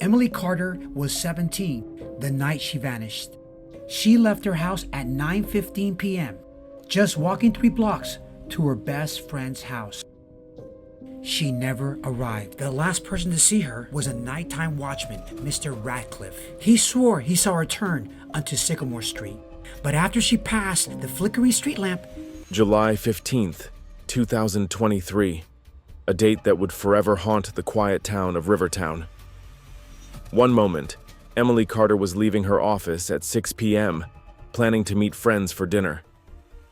Emily Carter was 17 the night she vanished. She left her house at 9:15 p.m., just walking 3 blocks to her best friend's house. She never arrived. The last person to see her was a nighttime watchman, Mr. Radcliffe. He swore he saw her turn onto Sycamore Street, but after she passed the flickering street lamp. July 15th, 2023, a date that would forever haunt the quiet town of Rivertown. One moment, Emily Carter was leaving her office at 6 p.m., planning to meet friends for dinner.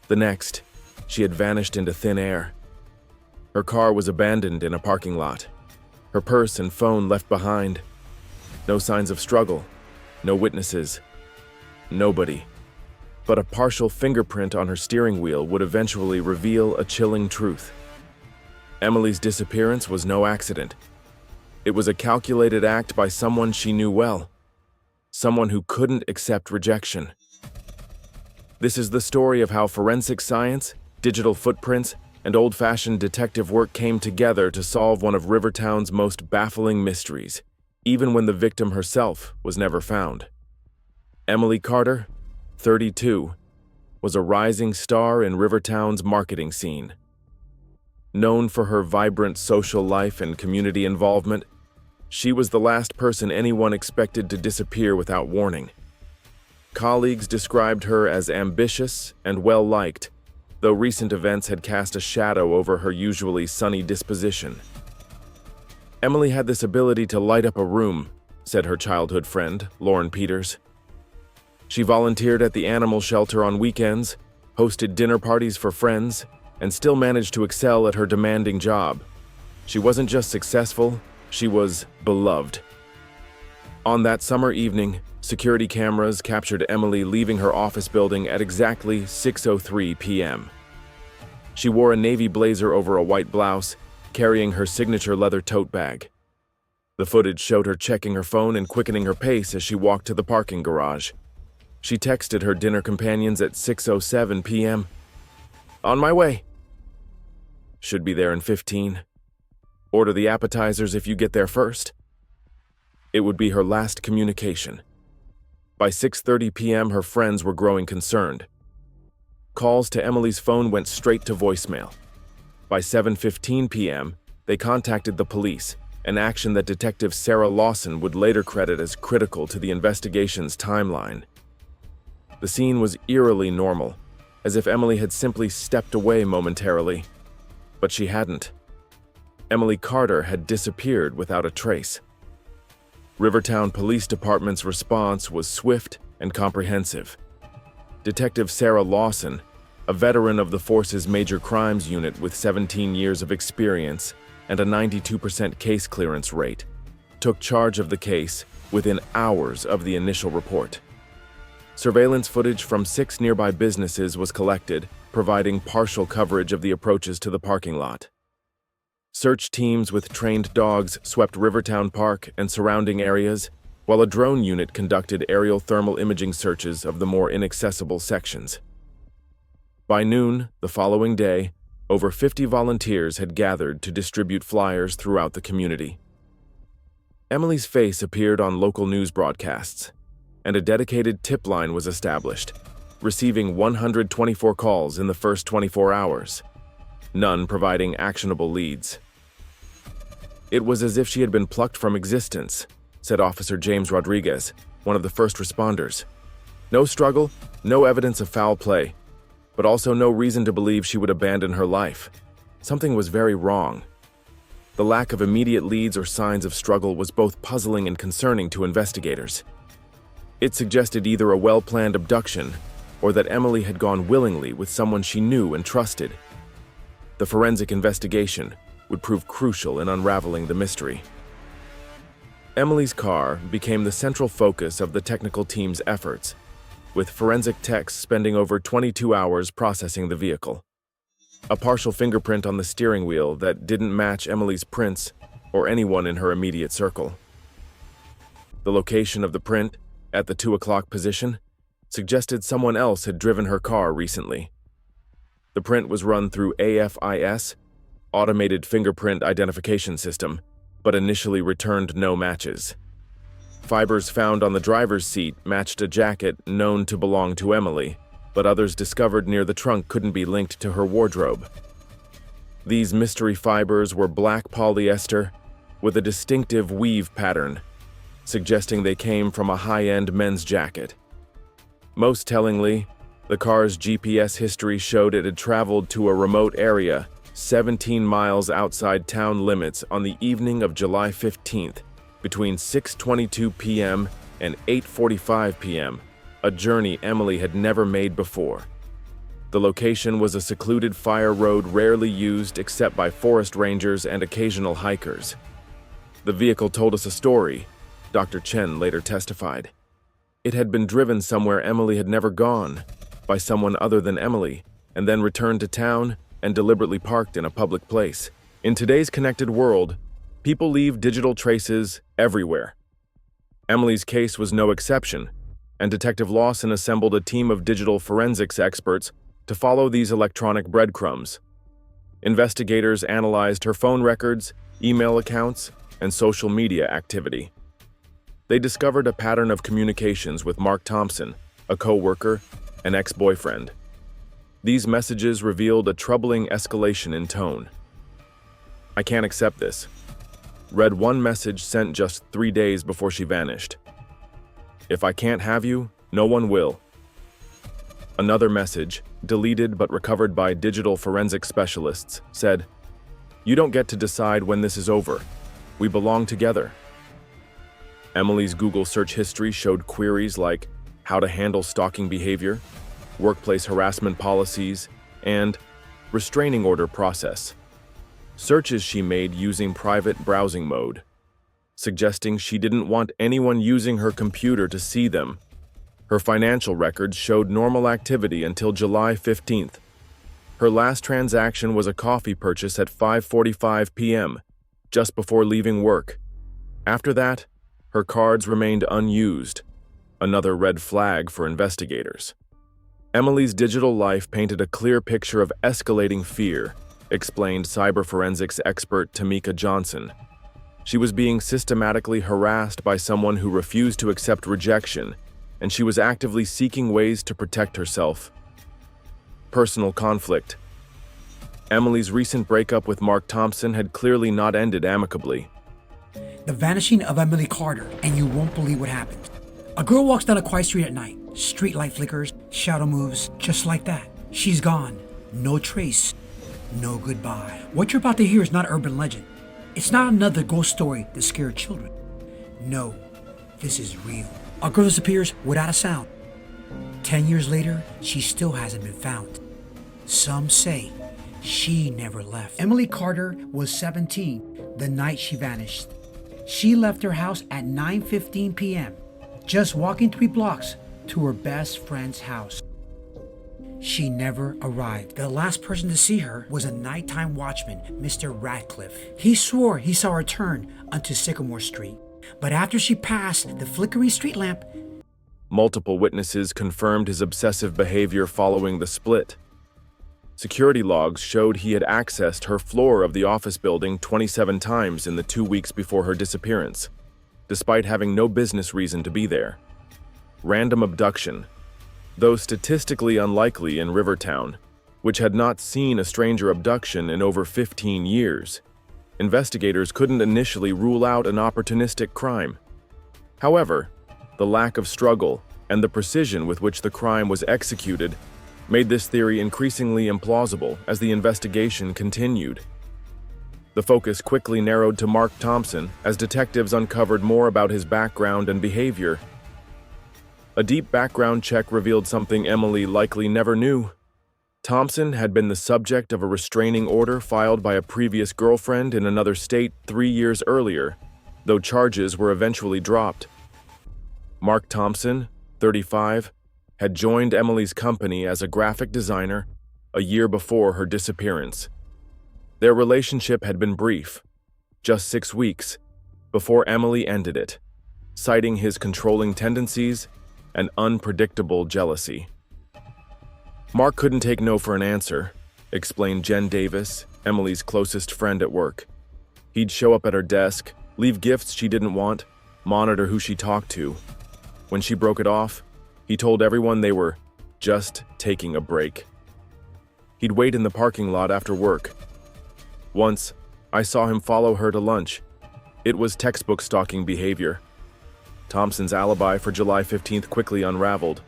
The next, she had vanished into thin air. Her car was abandoned in a parking lot. Her purse and phone left behind. No signs of struggle, no witnesses, nobody. But a partial fingerprint on her steering wheel would eventually reveal a chilling truth. Emily's disappearance was no accident. It was a calculated act by someone she knew well, someone who couldn't accept rejection. This is the story of how forensic science, digital footprints, and old-fashioned detective work came together to solve one of Rivertown's most baffling mysteries, even when the victim herself was never found. Emily Carter, 32, was a rising star in Rivertown's marketing scene. Known for her vibrant social life and community involvement, she was the last person anyone expected to disappear without warning. Colleagues described her as ambitious and well-liked, though recent events had cast a shadow over her usually sunny disposition. Emily had this ability to light up a room, said her childhood friend, Lauren Peters. She volunteered at the animal shelter on weekends, hosted dinner parties for friends, and still managed to excel at her demanding job. She wasn't just successful, she was beloved. On that summer evening, security cameras captured Emily leaving her office building at exactly 6:03 p.m. She wore a navy blazer over a white blouse, carrying her signature leather tote bag. The footage showed her checking her phone and quickening her pace as she walked to the parking garage. She texted her dinner companions at 6:07 p.m. "On my way. Should be there in 15. Order the appetizers if you get there first." It would be her last communication. By 6:30 p.m., her friends were growing concerned. Calls to Emily's phone went straight to voicemail. By 7:15 p.m., they contacted the police, an action that Detective Sarah Lawson would later credit as critical to the investigation's timeline. The scene was eerily normal, as if Emily had simply stepped away momentarily. But she hadn't. Emily Carter had disappeared without a trace. Rivertown Police Department's response was swift and comprehensive. Detective Sarah Lawson, a veteran of the force's major crimes unit with 17 years of experience and a 92% case clearance rate, took charge of the case within hours of the initial report. Surveillance footage from 6 nearby businesses was collected, providing partial coverage of the approaches to the parking lot. Search teams with trained dogs swept Rivertown Park and surrounding areas, while a drone unit conducted aerial thermal imaging searches of the more inaccessible sections. By noon the following day, over 50 volunteers had gathered to distribute flyers throughout the community. Emily's face appeared on local news broadcasts, and a dedicated tip line was established, receiving 124 calls in the first 24 hours. None providing actionable leads. It was as if she had been plucked from existence, said Officer James Rodriguez, one of the first responders. No struggle, no evidence of foul play, but also no reason to believe she would abandon her life. Something was very wrong. The lack of immediate leads or signs of struggle was both puzzling and concerning to investigators. It suggested either a well-planned abduction or that Emily had gone willingly with someone she knew and trusted. The forensic investigation would prove crucial in unraveling the mystery. Emily's car became the central focus of the technical team's efforts, with forensic techs spending over 22 hours processing the vehicle. A partial fingerprint on the steering wheel that didn't match Emily's prints or anyone in her immediate circle. The location of the print, at the 2 o'clock position, suggested someone else had driven her car recently. The print was run through AFIS, Automated Fingerprint Identification System, but initially returned no matches. Fibers found on the driver's seat matched a jacket known to belong to Emily, but others discovered near the trunk couldn't be linked to her wardrobe. These mystery fibers were black polyester with a distinctive weave pattern, suggesting they came from a high-end men's jacket. Most tellingly, the car's GPS history showed it had traveled to a remote area 17 miles outside town limits on the evening of July 15th, between 6:22 p.m. and 8:45 p.m., a journey Emily had never made before. The location was a secluded fire road rarely used except by forest rangers and occasional hikers. The vehicle told us a story, Dr. Chen later testified. It had been driven somewhere Emily had never gone, by someone other than Emily, and then returned to town and deliberately parked in a public place. In today's connected world, people leave digital traces everywhere. Emily's case was no exception, and Detective Lawson assembled a team of digital forensics experts to follow these electronic breadcrumbs. Investigators analyzed her phone records, email accounts, and social media activity. They discovered a pattern of communications with Mark Thompson, a co-worker, and ex-boyfriend. These messages revealed a troubling escalation in tone. "I can't accept this," read one message sent just 3 days before she vanished. "If I can't have you, no one will." Another message, deleted but recovered by digital forensic specialists, said, "You don't get to decide when this is over. We belong together." Emily's Google search history showed queries like how to handle stalking behavior, workplace harassment policies, and restraining order process. Searches she made using private browsing mode, suggesting she didn't want anyone using her computer to see them. Her financial records showed normal activity until July 15th. Her last transaction was a coffee purchase at 5:45 p.m., just before leaving work. After that, her cards remained unused, another red flag for investigators. Emily's digital life painted a clear picture of escalating fear, explained cyber forensics expert Tamika Johnson. She was being systematically harassed by someone who refused to accept rejection, and she was actively seeking ways to protect herself. Personal conflict. Emily's recent breakup with Mark Thompson had clearly not ended amicably. The vanishing of Emily Carter, and you won't believe what happened. A girl walks down a quiet street at night. Street light flickers, shadow moves, just like that. She's gone. No trace. No goodbye. What you're about to hear is not urban legend. It's not another ghost story that scared children. No, this is real. A girl disappears without a sound. 10 years later, she still hasn't been found. Some say she never left. Emily Carter was 17 the night she vanished. She left her house at 9:15 p.m., just walking 3 blocks to her best friend's house. She never arrived. The last person to see her was a nighttime watchman, Mr. Radcliffe. He swore he saw her turn onto Sycamore Street, but after she passed the flickering street lamp, multiple witnesses confirmed his obsessive behavior following the split. Security logs showed he had accessed her floor of the office building 27 times in the 2 weeks before her disappearance, despite having no business reason to be there. Random abduction. Though statistically unlikely in Rivertown, which had not seen a stranger abduction in over 15 years, investigators couldn't initially rule out an opportunistic crime. However, the lack of struggle and the precision with which the crime was executed made this theory increasingly implausible as the investigation continued. The focus quickly narrowed to Mark Thompson as detectives uncovered more about his background and behavior. A deep background check revealed something Emily likely never knew. Thompson had been the subject of a restraining order filed by a previous girlfriend in another state 3 years earlier, though charges were eventually dropped. Mark Thompson, 35, had joined Emily's company as a graphic designer a year before her disappearance. Their relationship had been brief, just 6 weeks, before Emily ended it, citing his controlling tendencies and unpredictable jealousy. Mark couldn't take no for an answer, explained Jen Davis, Emily's closest friend at work. He'd show up at her desk, leave gifts she didn't want, monitor who she talked to. When she broke it off, he told everyone they were just taking a break. He'd wait in the parking lot after work. Once, I saw him follow her to lunch. It was textbook stalking behavior. Thompson's alibi for July 15th quickly unraveled.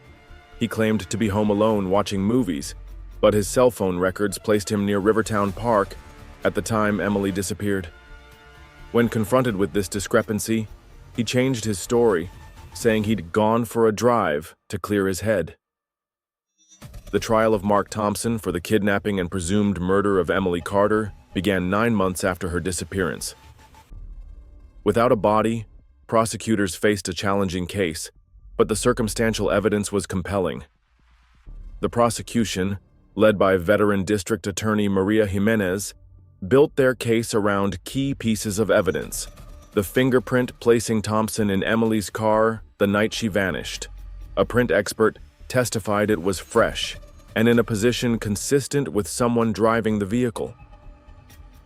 He claimed to be home alone watching movies, but his cell phone records placed him near Rivertown Park at the time Emily disappeared. When confronted with this discrepancy, he changed his story, saying he'd gone for a drive to clear his head. The trial of Mark Thompson for the kidnapping and presumed murder of Emily Carter began 9 months after her disappearance. Without a body, prosecutors faced a challenging case, but the circumstantial evidence was compelling. The prosecution, led by veteran District Attorney Maria Jimenez, built their case around key pieces of evidence: the fingerprint placing Thompson in Emily's car the night she vanished. A print expert testified it was fresh and in a position consistent with someone driving the vehicle.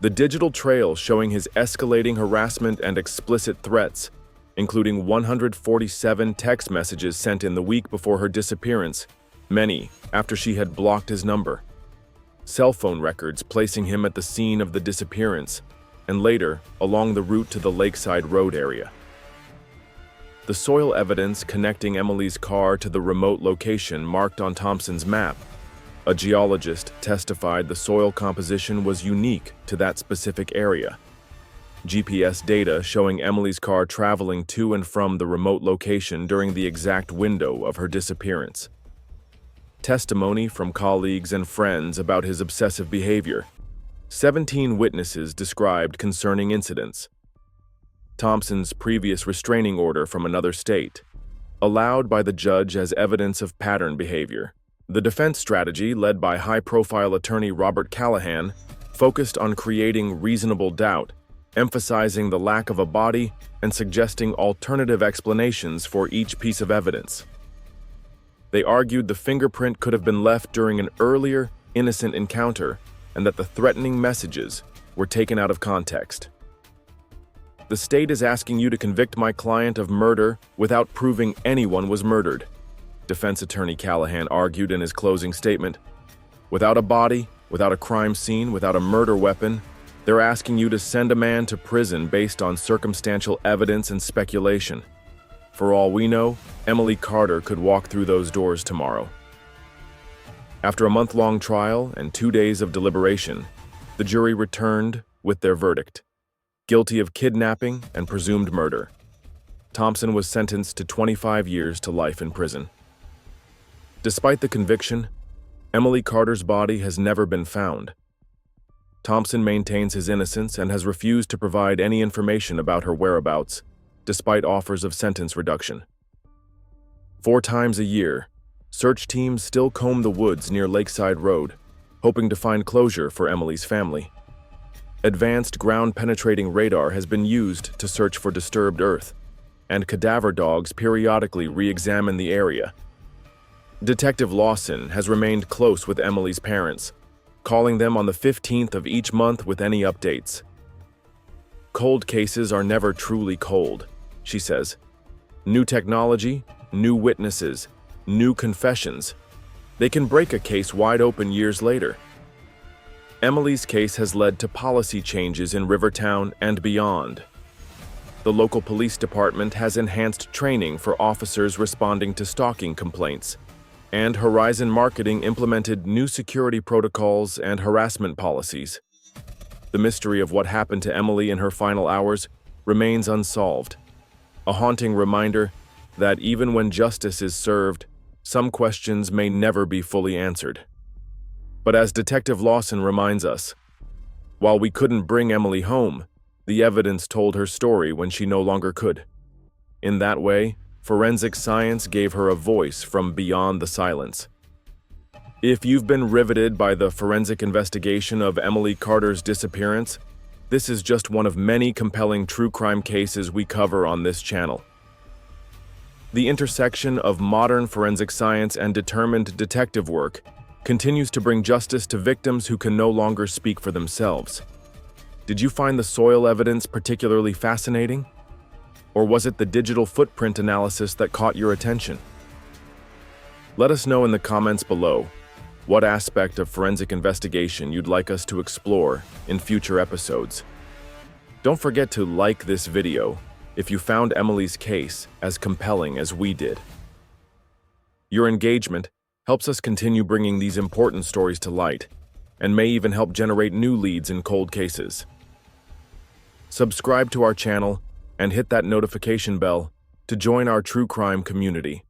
The digital trail showing his escalating harassment and explicit threats, including 147 text messages sent in the week before her disappearance, many after she had blocked his number. Cell phone records placing him at the scene of the disappearance, and later along the route to the Lakeside Road area. The soil evidence connecting Emily's car to the remote location marked on Thompson's map. A geologist testified the soil composition was unique to that specific area. GPS data showing Emily's car traveling to and from the remote location during the exact window of her disappearance. Testimony from colleagues and friends about his obsessive behavior. 17 witnesses described concerning incidents. Thompson's previous restraining order from another state, allowed by the judge as evidence of pattern behavior. The defense strategy, led by high-profile attorney Robert Callahan, focused on creating reasonable doubt, emphasizing the lack of a body and suggesting alternative explanations for each piece of evidence. They argued the fingerprint could have been left during an earlier, innocent encounter, and that the threatening messages were taken out of context. The state is asking you to convict my client of murder without proving anyone was murdered, defense attorney Callahan argued in his closing statement. Without a body, without a crime scene, without a murder weapon, they're asking you to send a man to prison based on circumstantial evidence and speculation. For all we know, Emily Carter could walk through those doors tomorrow. After a month-long trial and 2 days of deliberation, the jury returned with their verdict: guilty of kidnapping and presumed murder. Thompson was sentenced to 25 years to life in prison. Despite the conviction, Emily Carter's body has never been found. Thompson maintains his innocence and has refused to provide any information about her whereabouts, despite offers of sentence reduction. 4 times a year, search teams still comb the woods near Lakeside Road, hoping to find closure for Emily's family. Advanced ground-penetrating radar has been used to search for disturbed earth, and cadaver dogs periodically re-examine the area. Detective Lawson has remained close with Emily's parents, calling them on the 15th of each month with any updates. Cold cases are never truly cold, she says. New technology, new witnesses, new confessions. They can break a case wide open years later. Emily's case has led to policy changes in Rivertown and beyond. The local police department has enhanced training for officers responding to stalking complaints, and Horizon Marketing implemented new security protocols and harassment policies. The mystery of what happened to Emily in her final hours remains unsolved, a haunting reminder that even when justice is served, some questions may never be fully answered. But as Detective Lawson reminds us, while we couldn't bring Emily home, the evidence told her story when she no longer could. In that way, forensic science gave her a voice from beyond the silence. If you've been riveted by the forensic investigation of Emily Carter's disappearance, this is just one of many compelling true crime cases we cover on this channel. The intersection of modern forensic science and determined detective work continues to bring justice to victims who can no longer speak for themselves. Did you find the soil evidence particularly fascinating? Or was it the digital footprint analysis that caught your attention? Let us know in the comments below what aspect of forensic investigation you'd like us to explore in future episodes. Don't forget to like this video if you found Emily's case as compelling as we did. Your engagement helps us continue bringing these important stories to light and may even help generate new leads in cold cases. Subscribe to our channel and hit that notification bell to join our true crime community.